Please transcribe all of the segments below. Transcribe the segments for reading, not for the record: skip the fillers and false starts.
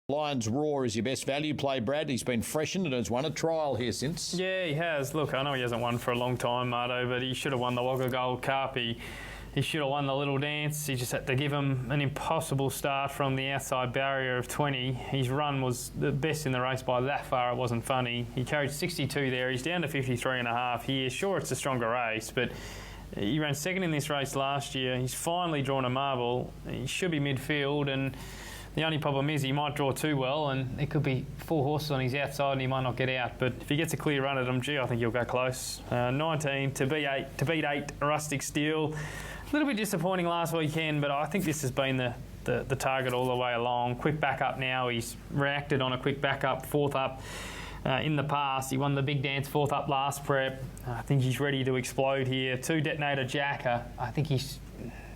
Lions Roar is your best value play, Brad. He's been freshened and has won a trial here since. Yeah, he has. Look, I know he hasn't won for a long time, Marto, but he should have won the Wagga Gold Cup. He should have won the Little Dance. He just had to give him an impossible start from the outside barrier of 20. His run was the best in the race by that far. It wasn't funny. He carried 62 there. He's down to 53.5 here. Sure, it's a stronger race, but he ran second in this race last year. He's finally drawn a marble. He should be midfield, and the only problem is he might draw too well, and it could be 4 horses on his outside and he might not get out. But if he gets a clear run at him, gee, I think he'll go close. 19 to beat 8 Rustic Steel. A little bit disappointing last weekend, but I think this has been the target all the way along. Quick backup now. He's reacted on a quick backup, 4th up in the past. He won the Big Dance 4th up last prep. I think he's ready to explode here. 2 Detonator Jack. I think he's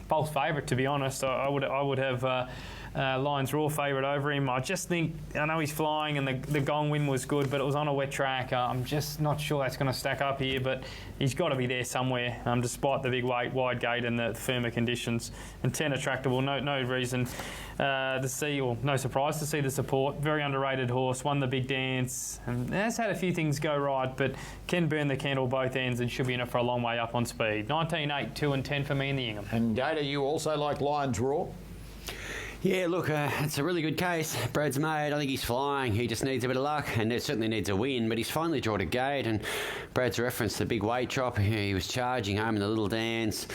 false favourite, to be honest. I would have Lions Raw favourite over him. I just think, I know he's flying and the Gong win was good, but it was on a wet track. I'm just not sure that's going to stack up here, but he's got to be there somewhere, despite the big weight, wide gate and the firmer conditions. And 10 attractable, no reason to see, or no surprise to see the support. Very underrated horse, won the Big Dance, and has had a few things go right, but can burn the candle both ends and should be in it for a long way up on speed. 19, 8, 2 and 10 for me in the Ingham. And Gator, you also like Lions Raw? Yeah, look, it's a really good case Brad's made. I think he's flying. He just needs a bit of luck, and it certainly needs a win, but he's finally drawn a gate, and Brad's referenced the big weight drop. He was charging home in the Little Dance.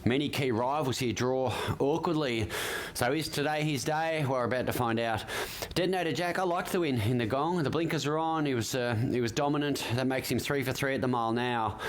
Many key rivals here draw awkwardly. So is today his day? Well, we're about to find out. Detonator Jack, I liked the win in the Gong. The blinkers are on. He was dominant. That makes him 3 for 3 at the mile now.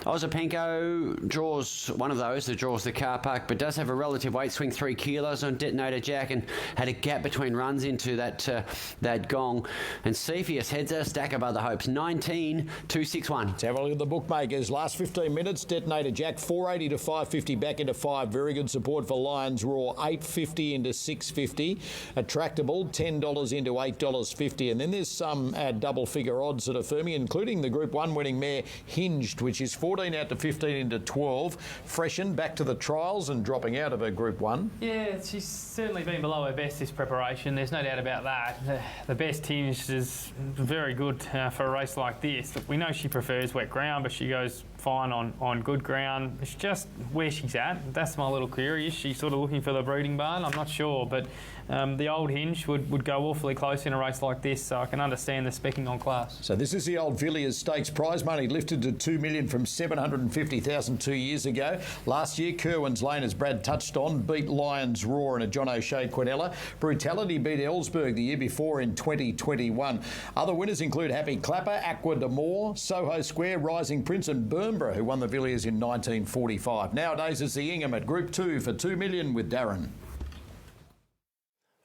Ozapenko draws one of those that draws the car park, but does have a relative weight swing, 3 kilos on Detonator Jack, and had a gap between runs into that Gong. And Cepheus heads a stack above the hopes. 19, 261. Let's have a look at the bookmakers. Last 15 minutes, Detonator Jack 480 to 550. Back into 5. Very good support for Lions Raw. 850 into 650. Attractable $10 into $8.50. And then there's some double figure odds that are firming, including the Group 1 winning mare Hinged, which is 14 out to 15 into 12. Freshened back to the trials and dropping out of her Group 1. Yeah, she's certainly been below her best this preparation. There's no doubt about that. The best Hinged is very good for a race like this. We know she prefers wet ground, but she goes fine on good ground. It's just where she's at. That's my little query. Is she sort of looking for the breeding barn? I'm not sure, but the old Hinge would go awfully close in a race like this, so I can understand the specking on class. So this is the old Villiers Stakes. Prize money lifted to $2 million from $750,000 2 years ago. Last year, Kerwin's Lane, as Brad touched on, beat Lions Raw in a John O'Shea Quinella. Brutality beat Ellsberg the year before in 2021. Other winners include Happy Clapper, Aqua de Moore, Soho Square, Rising Prince and Burnborough, who won the Villiers in 1945. Nowadays it's the Ingham at Group 2 for $2 million with Darren.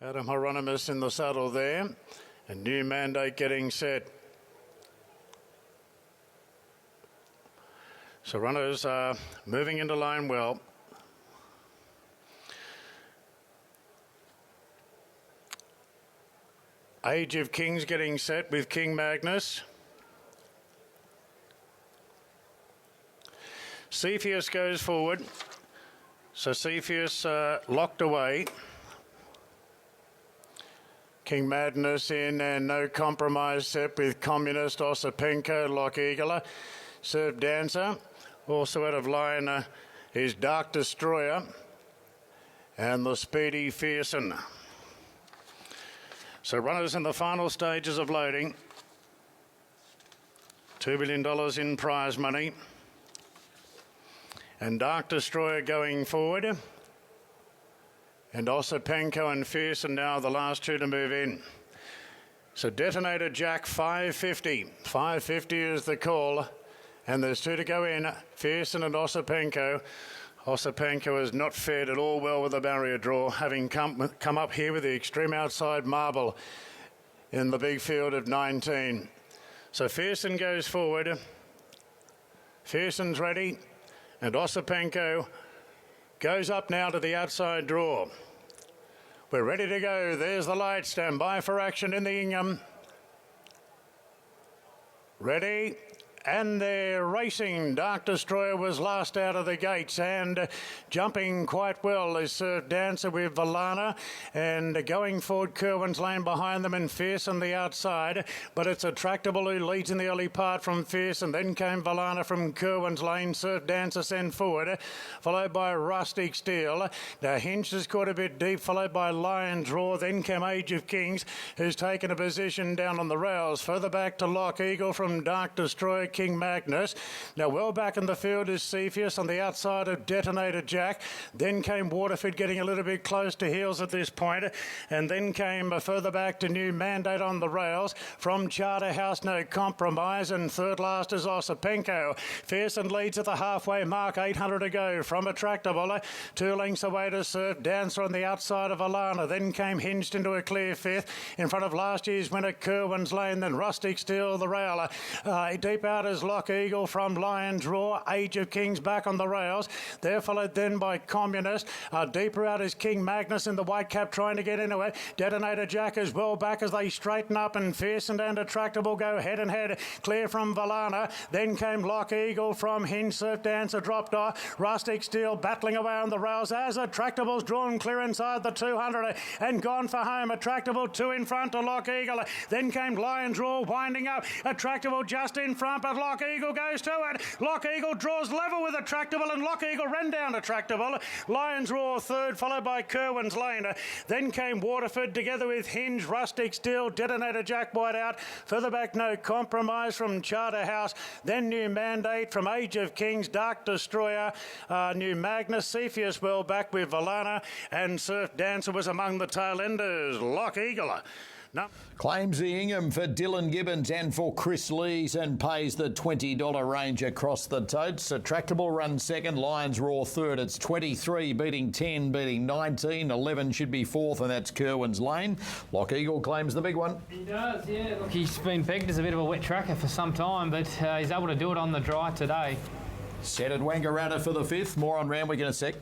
Adam Hieronymus in the saddle there. A new mandate getting set. So runners are moving into line well. Age of Kings getting set with King Magnus. Cepheus goes forward. So Cepheus locked away. King Madness in and No Compromise set with Communist, Osapenko, Loch Eagler, Serve Dancer. Also out of line is Dark Destroyer and the Speedy Fearson. So runners in the final stages of loading. $2 million in prize money. And Dark Destroyer going forward. And Osapenko and Fearson now the last two to move in. So Detonator Jack 550. 550 is the call. And there's 2 to go in. Fearson and Osapenko. Osapenko has not fared at all well with the barrier draw, having come up here with the extreme outside marble in the big field of 19. So Fearson goes forward. Fearson's ready. And Osapenko goes up now to the outside draw. We're ready to go. There's the light. Stand by for action in the Ingham. Ready And they're racing. Dark Destroyer was last out of the gates and jumping quite well is Surf Dancer with Valana, and going forward Kerwin's Lane behind them and Fierce on the outside, but it's Attractable who leads in the early part from Fierce, and then came Valana from Kerwin's Lane. Surf Dancer sent forward, followed by Rustic Steel. Now Hinch has caught a bit deep, followed by Lion's Roar, then came Age of Kings, who's taken a position down on the rails. Further back to Loch Eagle from Dark Destroyer, King Magnus. Now well back in the field is Cepheus on the outside of Detonator Jack. Then came Waterford, getting a little bit close to heels at this point. And then came further back to New Mandate on the rails from Charterhouse, No Compromise. And third last is Osipenko. Fearson leads at the halfway mark, 800 to go from Attractable. 2 lengths away to Surf Dancer on the outside of Alana. Then came Hinged into a clear fifth in front of last year's winner Kerwin's Lane. Then Rustic Steel, the rail. Deep out is Loch Eagle from Lion's Roar. Age of Kings back on the rails. They're followed then by Communist. Deeper out is King Magnus in the white cap trying to get into it. Detonator Jack is well back as they straighten up, and Fearsome and Attractable go head and head. Clear from Valana. Then came Loch Eagle from Hinge. Surf Dancer dropped off. Rustic Steel battling away on the rails as Attractable's drawn clear inside the 200 and gone for home. Attractable 2 in front to Loch Eagle. Then came Lion's Roar winding up. Attractable just in front, but Loch Eagle goes to it. Loch Eagle draws level with Attractable, and Loch Eagle ran down Attractable. Lion's Roar third, followed by Kerwin's Lane. Then came Waterford together with Hinge, Rustic Steel, Detonator Jack White out. Further back, No Compromise from Charterhouse. Then New Mandate from Age of Kings, Dark Destroyer, New Magnus, Cepheus well back with Valana, and Surf Dancer was among the tail enders. Loch Eagle. No. Claims the Ingham for Dylan Gibbons and for Chris Lees and pays the $20 range across the totes. Attractable runs second, Lions Roar third. It's 23 beating 10, beating 19. 11 should be fourth, and that's Kerwin's Lane. Loch Eagle claims the big one. He does, yeah. Look, he's been pegged as a bit of a wet tracker for some time, but he's able to do it on the dry today. Set at Wangaratta for the fifth. More on Randwick in a sec.